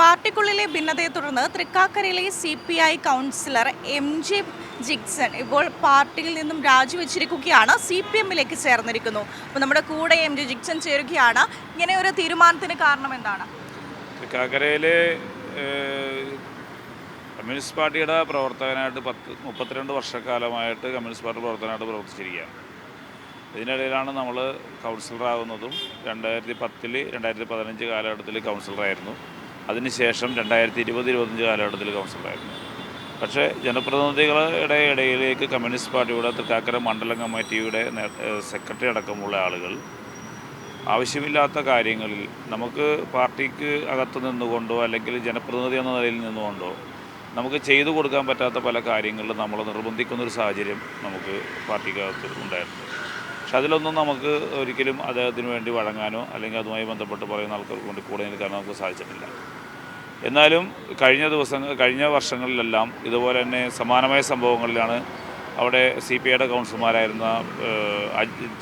പാർട്ടിക്കുള്ളിലെ ഭിന്നതയെ തുടർന്ന് തൃക്കാക്കരയിലെ CPI councillor MG Jickson ഇപ്പോൾ പാർട്ടിയിൽ നിന്നും രാജിവെച്ചിരിക്കുകയാണ്. CPMലേക്ക് ചേർന്നിരിക്കുന്നു. അപ്പോൾ നമ്മുടെ കൂടെ MG ജിക്സൺ ചേരുകയാണ്. ഇങ്ങനെ ഒരു തീരുമാനത്തിന് കാരണം എന്താണ്? തൃക്കാക്കരയിലെ കമ്മ്യൂണിസ്റ്റ് പാർട്ടിയുടെ പ്രവർത്തകനായിട്ട് 32 വർഷക്കാലമായിട്ട് കമ്മ്യൂണിസ്റ്റ് പാർട്ടി പ്രവർത്തകനായിട്ട് പ്രവർത്തിച്ചിരിക്കുകയാണ്. ഇതിനിടയിലാണ് നമ്മൾ കൗൺസിലറാകുന്നതും. 2010 2015 കാലഘട്ടത്തിൽ കൗൺസിലറായിരുന്നു. അതിനുശേഷം 2020-25 കാലഘട്ടത്തിൽ കൗൺസിലറായിരുന്നു. പക്ഷേ ജനപ്രതിനിധികളുടെ ഇടയിലേക്ക് കമ്മ്യൂണിസ്റ്റ് പാർട്ടിയുടെ തൃക്കാക്കര മണ്ഡലം കമ്മിറ്റിയുടെ സെക്രട്ടറി അടക്കമുള്ള ആളുകൾ ആവശ്യമില്ലാത്ത കാര്യങ്ങളിൽ നമുക്ക് പാർട്ടിക്ക് അകത്ത് നിന്നുകൊണ്ടോ അല്ലെങ്കിൽ ജനപ്രതിനിധി എന്ന നിലയിൽ നിന്നുകൊണ്ടോ നമുക്ക് ചെയ്തു കൊടുക്കാൻ പറ്റാത്ത പല കാര്യങ്ങളിലും നമ്മൾ നിർബന്ധിക്കുന്നൊരു സാഹചര്യം നമുക്ക് പാർട്ടിക്കകത്ത് ഉണ്ടായിരുന്നു. പക്ഷെ അതിലൊന്നും നമുക്ക് ഒരിക്കലും അദ്ദേഹത്തിന് വേണ്ടി വഴങ്ങാനോ അല്ലെങ്കിൽ അതുമായി ബന്ധപ്പെട്ട് പറയുന്ന ആൾക്കാർക്ക് കൊണ്ട് കൂടെ നിൽക്കാനോ നമുക്ക് സാധിച്ചിട്ടില്ല. എന്നാലും കഴിഞ്ഞ വർഷങ്ങളിലെല്ലാം ഇതുപോലെ തന്നെ സമാനമായ സംഭവങ്ങളിലാണ് അവിടെ CPIയുടെ കൗൺസിലർമാരായിരുന്ന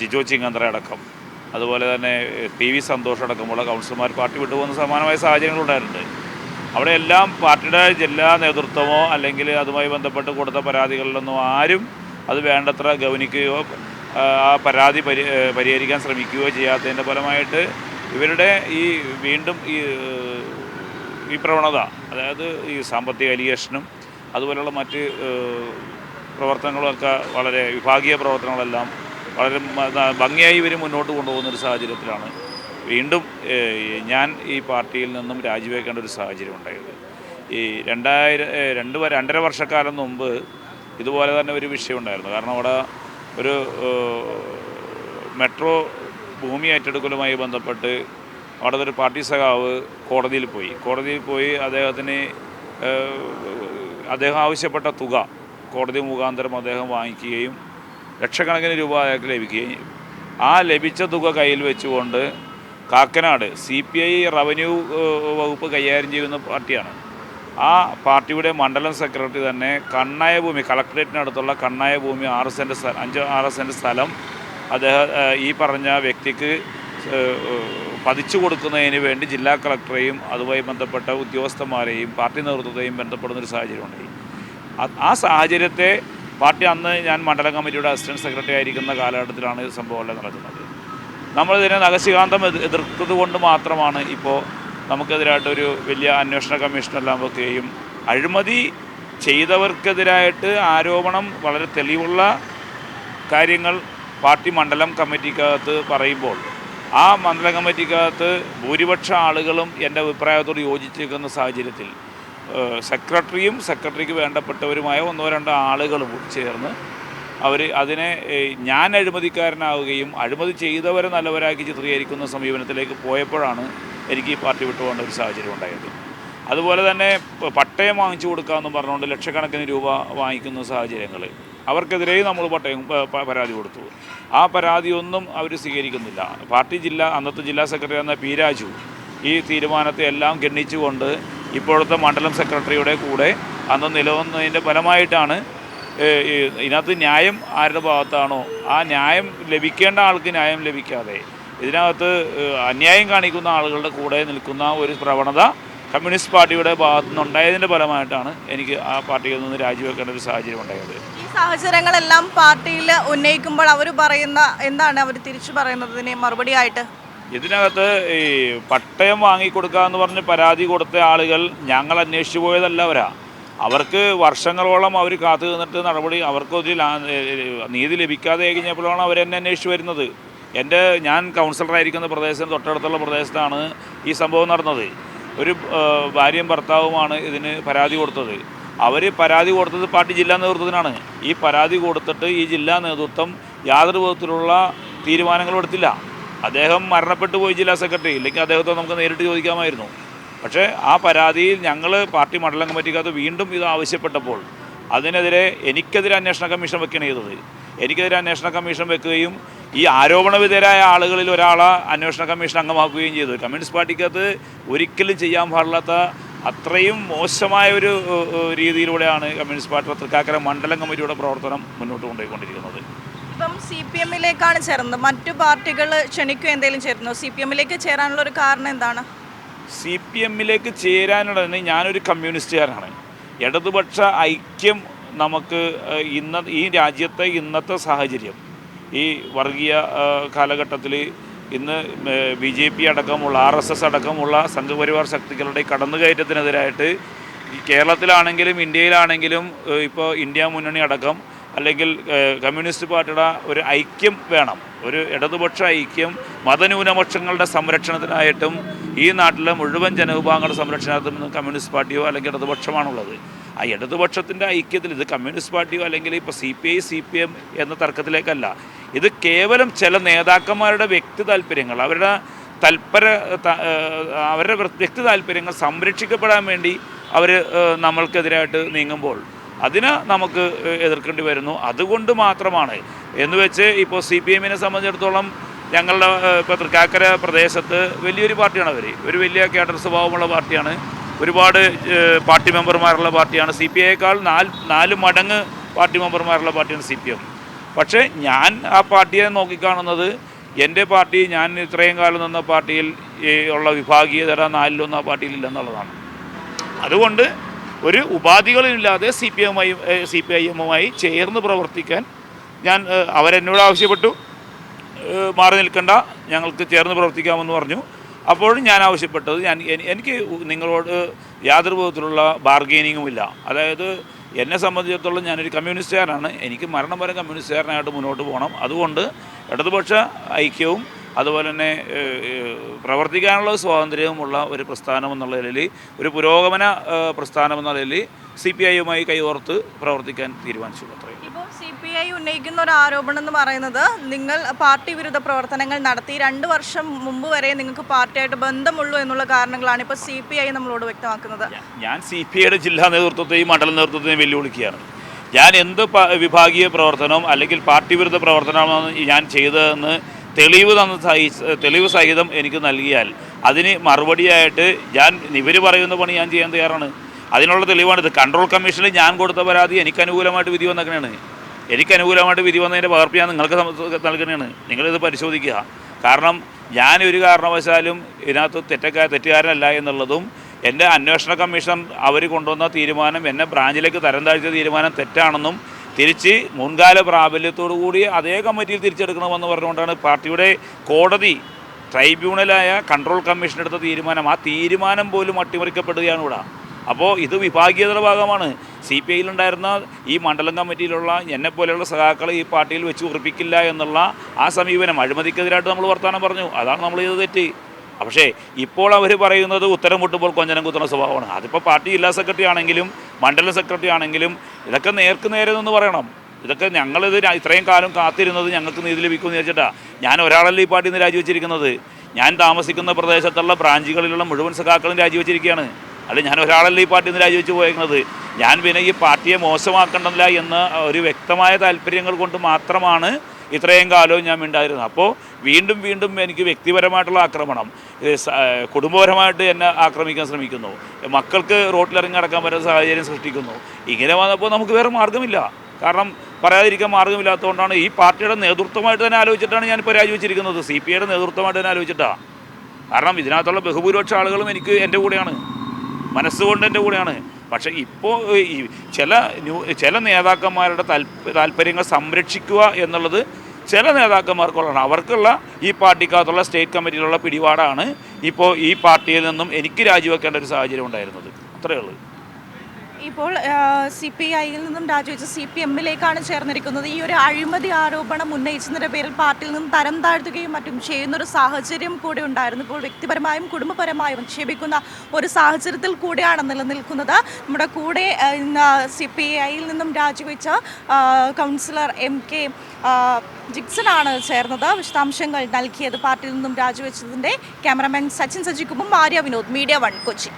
ജിജോ ചിങ്ങന്തറ അടക്കം, അതുപോലെ തന്നെ PV സന്തോഷ് അടക്കമുള്ള കൗൺസിലർമാർ പാർട്ടി വിട്ടുപോകുന്ന സമാനമായ സാഹചര്യങ്ങളുണ്ടായിട്ടുണ്ട്. അവിടെയെല്ലാം പാർട്ടിയുടെ ജില്ലാ നേതൃത്വമോ അല്ലെങ്കിൽ അതുമായി ബന്ധപ്പെട്ട് കൊടുത്ത പരാതികളിലൊന്നും ആരും അത് വേണ്ടത്ര ഗൗനിക്കുകയോ ആ പരാതി പരിഹരിക്കാൻ ശ്രമിക്കുകയോ ചെയ്യാത്തതിൻ്റെ ഫലമായിട്ട് ഇവരുടെ വീണ്ടും ഈ പ്രവണത, അതായത് ഈ സാമ്പത്തിക അലിഗേഷനും അതുപോലെയുള്ള മറ്റ് പ്രവർത്തനങ്ങളൊക്കെ വളരെ വിഭാഗീയ പ്രവർത്തനങ്ങളെല്ലാം വളരെ ഭംഗിയായി ഇവർ മുന്നോട്ട് കൊണ്ടുപോകുന്നൊരു സാഹചര്യത്തിലാണ് വീണ്ടും ഞാൻ ഈ പാർട്ടിയിൽ നിന്നും രാജിവെക്കേണ്ട ഒരു സാഹചര്യം ഉണ്ടായത്. ഈ 2.5 വർഷക്കാലം മുമ്പ് ഇതുപോലെ തന്നെ ഒരു വിഷയം ഉണ്ടായിരുന്നു. കാരണം അവിടെ ഒരു മെട്രോ ഭൂമി ഏറ്റെടുക്കലുമായി ബന്ധപ്പെട്ട് അവിടെ ഒരു പാർട്ടി സഖാവ് കോടതിയിൽ പോയി അദ്ദേഹം ആവശ്യപ്പെട്ട തുക കോടതി മുഖാന്തരം അദ്ദേഹം വാങ്ങിക്കുകയും ലക്ഷക്കണക്കിന് രൂപ അയാൾക്ക് ലഭിക്കുകയും ആ ലഭിച്ച തുക കയ്യിൽ വെച്ചുകൊണ്ട് കാക്കനാട് CPI റവന്യൂ വകുപ്പ് കൈകാര്യം ചെയ്യുന്ന പാർട്ടിയാണ്. ആ പാർട്ടിയുടെ മണ്ഡലം സെക്രട്ടറി തന്നെ കണ്ണായ ഭൂമി, കളക്ടറേറ്റിനടുത്തുള്ള കണ്ണായ ഭൂമി 6 സെൻറ്റ് സ്ഥലം അദ്ദേഹം ഈ പറഞ്ഞ വ്യക്തിക്ക് പതിച്ചു കൊടുക്കുന്നതിന് വേണ്ടി ജില്ലാ കളക്ടറെയും അതുമായി ബന്ധപ്പെട്ട ഉദ്യോഗസ്ഥന്മാരെയും പാർട്ടി നേതൃത്വത്തെയും ബന്ധപ്പെടുന്നൊരു സാഹചര്യം ഉണ്ടായി. ആ സാഹചര്യത്തെ പാർട്ടി അന്ന് ഞാൻ മണ്ഡലം കമ്മിറ്റിയുടെ അസിസ്റ്റൻറ്റ് സെക്രട്ടറി ആയിരിക്കുന്ന കാലഘട്ടത്തിലാണ് ഇത് സംഭവമെല്ലാം നടക്കുന്നത്. നമ്മളിതിനെ നഖശികാന്തം എതിർത്തത് കൊണ്ട് മാത്രമാണ് ഇപ്പോൾ നമുക്കെതിരായിട്ടൊരു വലിയ അന്വേഷണ കമ്മീഷനെല്ലാം വെക്കുകയും അഴിമതി ചെയ്തവർക്കെതിരായിട്ട് ആരോപണം വളരെ തെളിവുള്ള കാര്യങ്ങൾ പാർട്ടി മണ്ഡലം കമ്മിറ്റിക്കകത്ത് പറയുമ്പോൾ ആ മണ്ഡലം കമ്മിറ്റിക്കകത്ത് ഭൂരിപക്ഷ ആളുകളും എൻ്റെ അഭിപ്രായത്തോട് യോജിച്ചിരിക്കുന്ന സാഹചര്യത്തിൽ സെക്രട്ടറിക്ക് വേണ്ടപ്പെട്ടവരുമായ 1-2 ആളുകളും ചേർന്ന് അതിനെ ഞാൻ അഴിമതിക്കാരനാവുകയും അഴിമതി ചെയ്തവരെ നല്ലവരാക്കി ചിത്രീകരിക്കുന്ന സമീപനത്തിലേക്ക് പോയപ്പോഴാണ് എനിക്ക് ഈ പാർട്ടി വിട്ടുപോകേണ്ട ഒരു സാഹചര്യം ഉണ്ടായത്. അതുപോലെ തന്നെ പട്ടയം വാങ്ങിച്ചു കൊടുക്കാമെന്ന് പറഞ്ഞുകൊണ്ട് ലക്ഷക്കണക്കിന് രൂപ വാങ്ങിക്കുന്ന സാഹചര്യങ്ങൾ അവർക്കെതിരെയും നമ്മൾ പരാതി കൊടുത്തു. ആ പരാതിയൊന്നും അവർ സ്വീകരിക്കുന്നില്ല. അന്നത്തെ ജില്ലാ സെക്രട്ടറി എന്ന P. രാജു ഈ തീരുമാനത്തെ എല്ലാം ഗണ്ണിച്ചുകൊണ്ട് ഇപ്പോഴത്തെ മണ്ഡലം സെക്രട്ടറിയുടെ കൂടെ അന്ന് നിലനിന്നതിൻ്റെ ഫലമായിട്ടാണ് ഇതിനകത്ത് ന്യായം ആരുടെ ഭാഗത്താണോ ആ ന്യായം ലഭിക്കേണ്ട ആൾക്ക് ന്യായം ലഭിക്കാതെ ഇതിനകത്ത് അന്യായം കാണിക്കുന്ന ആളുകളുടെ കൂടെ നിൽക്കുന്ന ഒരു പ്രവണത കമ്മ്യൂണിസ്റ്റ് പാർട്ടിയുടെ ഭാഗത്തു നിന്നുണ്ടായതിൻ്റെ ഫലമായിട്ടാണ് എനിക്ക് ആ പാർട്ടിയിൽ നിന്ന് രാജിവെക്കേണ്ട ഒരു സാഹചര്യം ഉണ്ടായത്. ഈ സാഹചര്യങ്ങളെല്ലാം പാർട്ടിയിൽ ഉന്നയിക്കുമ്പോൾ അവർ എന്താണ് അവർ തിരിച്ചു പറയുന്നതിന് മറുപടിയായിട്ട്? ഇതിനകത്ത് ഈ പട്ടയം വാങ്ങിക്കൊടുക്കുക എന്ന് പറഞ്ഞ് പരാതി കൊടുത്ത ആളുകൾ ഞങ്ങൾ അന്വേഷിച്ചു പോയതല്ല. അവർക്ക് വർഷങ്ങളോളം അവർ കാത്തു നിന്നിട്ട് നടപടി അവർക്കൊരു നീതി ലഭിക്കാതെ കഴിഞ്ഞപ്പോഴാണ് അവരെന്നെ അന്വേഷിച്ച് വരുന്നത്. ഞാൻ കൗൺസിലറായിരിക്കുന്ന പ്രദേശത്തിന് തൊട്ടടുത്തുള്ള പ്രദേശത്താണ് ഈ സംഭവം നടന്നത്. ഒരു ഭാര്യയും ഭർത്താവുമാണ് ഇതിന് പരാതി കൊടുത്തത്. അവർ പരാതി കൊടുത്തത് പാർട്ടി ജില്ലാ നേതൃത്വത്തിനാണ്. ഈ പരാതി കൊടുത്തിട്ട് ഈ ജില്ലാ നേതൃത്വം യാതൊരു വിധത്തിലുള്ള തീരുമാനങ്ങളും എടുത്തില്ല. അദ്ദേഹം മരണപ്പെട്ടു പോയി ജില്ലാ സെക്രട്ടറി, ഇല്ലെങ്കിൽ അദ്ദേഹത്തെ നമുക്ക് നേരിട്ട് ചോദിക്കാമായിരുന്നു. പക്ഷേ ആ പരാതിയിൽ ഞങ്ങൾ പാർട്ടി മണ്ഡലം കമ്മിറ്റിക്കകത്ത് വീണ്ടും ഇത് ആവശ്യപ്പെട്ടപ്പോൾ എനിക്കെതിരെ അന്വേഷണ കമ്മീഷൻ വെക്കുകയാണ് ചെയ്തത്. എനിക്കെതിരെ അന്വേഷണ കമ്മീഷൻ വെക്കുകയും ഈ ആരോപണ വിധേയരായ ആളുകളിൽ ഒരാളെ അന്വേഷണ കമ്മീഷൻ അംഗമാക്കുകയും ചെയ്തു. കമ്മ്യൂണിസ്റ്റ് പാർട്ടിക്കകത്ത് ഒരിക്കലും ചെയ്യാൻ പാടില്ലാത്ത അത്രയും മോശമായ ഒരു രീതിയിലൂടെയാണ് കമ്മ്യൂണിസ്റ്റ് പാർട്ടി തൃക്കാക്കര മണ്ഡലം കമ്മിറ്റിയുടെ പ്രവർത്തനം മുന്നോട്ട് കൊണ്ടുപോയിക്കൊണ്ടിരിക്കുന്നത്. ഇപ്പം CPMലേക്കാണ് ചേർന്നത്. മറ്റു പാർട്ടികൾ ക്ഷണിക്കുക എന്തെങ്കിലും ചേർന്നു? CPMലേക്ക് ചേരാനുള്ള ഒരു കാരണം എന്താണ്? CPM-ലേക്ക് ചേരാനുള്ള ഞാനൊരു കമ്മ്യൂണിസ്റ്റുകാരനാണ്. ഇടതുപക്ഷ ഐക്യം നമുക്ക് ഈ രാജ്യത്തെ ഇന്നത്തെ സാഹചര്യം, ഈ വർഗീയ കാലഘട്ടത്തിൽ ഇന്ന് BJP അടക്കമുള്ള RSS അടക്കമുള്ള സംഘപരിവാർ ശക്തികളുടെ കടന്നുകയറ്റത്തിനെതിരായിട്ട് ഈ കേരളത്തിലാണെങ്കിലും ഇന്ത്യയിലാണെങ്കിലും ഇപ്പോൾ ഇന്ത്യ മുന്നണി അടക്കം അല്ലെങ്കിൽ കമ്മ്യൂണിസ്റ്റ് പാർട്ടിയുടെ ഒരു ഐക്യം വേണം. ഒരു ഇടതുപക്ഷ ഐക്യം മതന്യൂനപക്ഷങ്ങളുടെ സംരക്ഷണത്തിനായിട്ടും ഈ നാട്ടിലെ മുഴുവൻ ജനവിഭാഗങ്ങളുടെ സംരക്ഷണത്തിനും കമ്മ്യൂണിസ്റ്റ് പാർട്ടിയോ അല്ലെങ്കിൽ ഇടതുപക്ഷമാണുള്ളത്. ആ ഇടതുപക്ഷത്തിൻ്റെ ഐക്യത്തിൽ ഇത് കമ്മ്യൂണിസ്റ്റ് പാർട്ടിയോ അല്ലെങ്കിൽ ഇപ്പോൾ CPI CPM എന്ന തർക്കത്തിലേക്കല്ല. ഇത് കേവലം ചില നേതാക്കന്മാരുടെ വ്യക്തി താല്പര്യങ്ങൾ, അവരുടെ വ്യക്തി താല്പര്യങ്ങൾ സംരക്ഷിക്കപ്പെടാൻ വേണ്ടി അവർ നമ്മൾക്കെതിരായിട്ട് നീങ്ങുമ്പോൾ അതിനെ നമുക്ക് എതിർക്കേണ്ടി വരുന്നു. അതുകൊണ്ട് മാത്രമാണ് എന്ന് വെച്ച് ഇപ്പോൾ CPM-നെ സംബന്ധിച്ചിടത്തോളം ഞങ്ങളുടെ ഇപ്പോൾ തൃക്കാക്കര പ്രദേശത്ത് വലിയൊരു പാർട്ടിയാണ് അവർ. ഒരു വലിയ കേഡർ സ്വഭാവമുള്ള പാർട്ടിയാണ്. ഒരുപാട് പാർട്ടി മെമ്പർമാരുള്ള പാർട്ടിയാണ്. CPI-യേക്കാൾ 4 മടങ്ങ് പാർട്ടി മെമ്പർമാരുള്ള പാർട്ടിയാണ് CPM. പക്ഷേ ഞാൻ ആ പാർട്ടിയെ നോക്കിക്കാണുന്നത് എൻ്റെ പാർട്ടി, ഞാൻ ഇത്രയും കാലം നിന്ന പാർട്ടിയിൽ ഉള്ള വിഭാഗീയതര 4-1 ആ പാർട്ടിയിലില്ലെന്നുള്ളതാണ്. അതുകൊണ്ട് ഒരു ഉപാധികളില്ലാതെ CPIM-മായി ചേർന്ന് പ്രവർത്തിക്കാൻ ഞാൻ അവരെന്നോട് ആവശ്യപ്പെട്ടു, മാറി നിൽക്കണ്ട, ഞങ്ങൾക്ക് ചേർന്ന് പ്രവർത്തിക്കാമെന്ന് പറഞ്ഞു. അപ്പോഴും ഞാൻ ആവശ്യപ്പെട്ടത് എനിക്ക് നിങ്ങളോട് യാതൊരു വിധത്തിലുള്ള ബാർഗെയിനിങ്ങുമില്ല. അതായത് എന്നെ സംബന്ധിച്ചിടത്തോളം ഞാനൊരു കമ്മ്യൂണിസ്റ്റുകാരനാണ്. എനിക്ക് മരണം വരെ കമ്മ്യൂണിസ്റ്റുകാരനായിട്ട് മുന്നോട്ട് പോകണം. അതുകൊണ്ട് ഇടതുപക്ഷ ഐക്യവും അതുപോലെ തന്നെ പ്രവർത്തിക്കാനുള്ള സ്വാതന്ത്ര്യവുമുള്ള ഒരു പ്രസ്ഥാനം എന്നുള്ള നിലയിൽ, ഒരു പുരോഗമന പ്രസ്ഥാനം എന്ന നിലയിൽ CPI-യുമായി കൈകോർത്ത് പ്രവർത്തിക്കാൻ തീരുമാനിച്ചു. അത്രയും. ഇപ്പോൾ CPI ഉന്നയിക്കുന്ന ഒരു ആരോപണം എന്ന് പറയുന്നത് നിങ്ങൾ പാർട്ടി വിരുദ്ധ പ്രവർത്തനങ്ങൾ നടത്തി 2 വർഷം മുമ്പ് വരെ നിങ്ങൾക്ക് പാർട്ടിയായിട്ട് ബന്ധമുള്ളൂ എന്നുള്ള കാരണങ്ങളാണ് ഇപ്പോൾ CPI നമ്മളോട് വ്യക്തമാക്കുന്നത്. ഞാൻ CPI-യുടെ ജില്ലാ നേതൃത്വത്തെയും മണ്ഡല നേതൃത്വത്തെയും വെല്ലുവിളിക്കുകയാണ്. ഞാൻ എന്ത് വിഭാഗീയ പ്രവർത്തനവും അല്ലെങ്കിൽ പാർട്ടി വിരുദ്ധ പ്രവർത്തനമാണ് ഞാൻ ചെയ്തതെന്ന് തെളിവ് സഹിതം എനിക്ക് നൽകിയാൽ അതിന് മറുപടിയായിട്ട് ഇവർ പറയുന്ന പണി ഞാൻ ചെയ്യാൻ തയ്യാറാണ്. അതിനുള്ള തെളിവാണിത്. കൺട്രോൾ കമ്മീഷനിൽ ഞാൻ കൊടുത്ത പരാതി എനിക്ക് അനുകൂലമായിട്ട് വിധി വന്നേക്കണേണ്. എനിക്ക് അനുകൂലമായിട്ട് വിധി വന്നതിൻ്റെ പകർപ്പ് ഞാൻ നിങ്ങൾക്ക് നൽകുന്നതാണ്. നിങ്ങളിത് പരിശോധിക്കുക. കാരണം ഞാൻ ഒരു കാരണവശാലും ഇതിനകത്ത് തെറ്റുകാരനല്ല എന്നുള്ളതും എൻ്റെ അന്വേഷണ കമ്മീഷൻ അവർ കൊണ്ടുവന്ന തീരുമാനം, എന്നെ ബ്രാഞ്ചിലേക്ക് തരം താഴ്ത്തിയ തീരുമാനം തെറ്റാണെന്നും തിരിച്ച് മുൻകാല പ്രാബല്യത്തോടു കൂടി അതേ കമ്മിറ്റിയിൽ തിരിച്ചെടുക്കണമെന്ന് പറഞ്ഞുകൊണ്ടാണ് പാർട്ടിയുടെ കോടതി ട്രൈബ്യൂണലായ കൺട്രോൾ കമ്മീഷൻ എടുത്ത തീരുമാനം. ആ തീരുമാനം പോലും അട്ടിമറിക്കപ്പെടുകയാണ് ഇവിടെ. അപ്പോൾ ഇത് വിഭാഗീയതയുടെ ഭാഗമാണ്. CPI-യിലുണ്ടായിരുന്ന ഈ മണ്ഡലം കമ്മിറ്റിയിലുള്ള എന്നെപ്പോലെയുള്ള സഖാക്കളെ ഈ പാർട്ടിയിൽ വെച്ച് ഉറപ്പിക്കില്ല എന്നുള്ള ആ സമീപനം, അഴിമതിക്കെതിരായിട്ട് നമ്മൾ വർത്തമാനം പറഞ്ഞു. അതാണ് നമ്മൾ ചെയ്തത് തെറ്റ്. പക്ഷേ ഇപ്പോൾ അവർ പറയുന്നത് ഉത്തരം മുട്ടുമ്പോൾ കൊഞ്ഞനം കുത്തുന്ന സ്വഭാവമാണ്. അതിപ്പോൾ പാർട്ടി ജില്ലാ സെക്രട്ടറി ആണെങ്കിലും മണ്ഡലം സെക്രട്ടറി ആണെങ്കിലും ഇതൊക്കെ നേർക്ക് നേരെ നിന്ന് പറയണം. ഇതൊക്കെ ഞങ്ങളിത് ഇത്രയും കാലം കാത്തിരുന്നത് ഞങ്ങൾക്ക് നീതി ലഭിക്കുമെന്ന് വിചാരിച്ചിട്ടാണ്. ഞാൻ ഒരാളല്ല ഈ പാർട്ടിയിൽ നിന്ന് രാജിവെച്ചിരിക്കുന്നത്. ഞാൻ താമസിക്കുന്ന പ്രദേശത്തുള്ള ബ്രാഞ്ചുകളിലുള്ള മുഴുവൻ സഖാക്കളും രാജിവെച്ചിരിക്കുകയാണ്. അല്ല, ഞാൻ ഒരാളല്ല ഈ പാർട്ടിയിൽ നിന്ന് രാജിവെച്ച് പോയിരിക്കുന്നത്. ഞാൻ പിന്നെ ഈ പാർട്ടിയെ മോശമാക്കണ്ടല്ല എന്ന ഒരു വ്യക്തമായ താല്പര്യങ്ങൾ കൊണ്ട് മാത്രമാണ് ഇത്രയും കാലവും ഞാൻ മിണ്ടായിരുന്നത്. അപ്പോൾ വീണ്ടും എനിക്ക് വ്യക്തിപരമായിട്ടുള്ള ആക്രമണം, കുടുംബപരമായിട്ട് എന്നെ ആക്രമിക്കാൻ ശ്രമിക്കുന്നു, മക്കൾക്ക് റോട്ടിലിറങ്ങി നടക്കാൻ പറ്റുന്ന സാഹചര്യം സൃഷ്ടിക്കുന്നു. ഇങ്ങനെ വന്നപ്പോൾ നമുക്ക് വേറെ മാർഗ്ഗമില്ല. കാരണം പറയാതിരിക്കാൻ മാർഗ്ഗമില്ലാത്തതുകൊണ്ടാണ് ഈ പാർട്ടിയുടെ നേതൃത്വമായിട്ട് തന്നെ ആലോചിച്ചിട്ടാണ് ഞാനിപ്പോൾ രാജിവെച്ചിരിക്കുന്നത്. CPI-യുടെ നേതൃത്വമായിട്ട് തന്നെ ആലോചിച്ചിട്ടാണ്. കാരണം ഇതിനകത്തുള്ള ബഹുഭൂരിപക്ഷ ആളുകളും എൻ്റെ കൂടെയാണ്, മനസ്സുകൊണ്ട് എൻ്റെ കൂടെയാണ്. പക്ഷേ ഇപ്പോൾ ഈ ചില നേതാക്കന്മാരുടെ താല്പര്യങ്ങൾ സംരക്ഷിക്കുക എന്നുള്ളത് ചില നേതാക്കന്മാർക്കുള്ളതാണ്. അവർക്കുള്ള ഈ പാർട്ടിക്കകത്തുള്ള സ്റ്റേറ്റ് കമ്മിറ്റിയിലുള്ള പിടിപാടാണ് ഇപ്പോൾ ഈ പാർട്ടിയിൽ നിന്നും എനിക്ക് രാജിവെക്കേണ്ട ഒരു സാഹചര്യം ഉണ്ടായിരുന്നത്. അത്രയേ ഉള്ളൂ. ഇപ്പോൾ CPI-യിൽ നിന്നും രാജിവെച്ച് CPM-ലേക്കാണ് ചേർന്നിരിക്കുന്നത്. ഈ ഒരു അഴിമതി ആരോപണം ഉന്നയിച്ചതിൻ്റെ പേരിൽ പാർട്ടിയിൽ നിന്നും തരം താഴ്ത്തുകയും മറ്റും ചെയ്യുന്നൊരു സാഹചര്യം കൂടെ ഉണ്ടായിരുന്നു. ഇപ്പോൾ വ്യക്തിപരമായും കുടുംബപരമായും നിക്ഷേപിക്കുന്ന ഒരു സാഹചര്യത്തിൽ കൂടെയാണ് നിലനിൽക്കുന്നത്. നമ്മുടെ കൂടെ ഇന്ന് CPI-യിൽ നിന്നും രാജിവെച്ച കൗൺസിലർ MK ജിക്സൺ ചേർന്നത്. വിശദാംശങ്ങൾ നൽകിയത് പാർട്ടിയിൽ നിന്നും രാജിവെച്ചതിൻ്റെ ക്യാമറമാൻ സച്ചിൻ സജിക്കുമ്പും ആര്യ വിനോദ്, മീഡിയ 1 കൊച്ചി.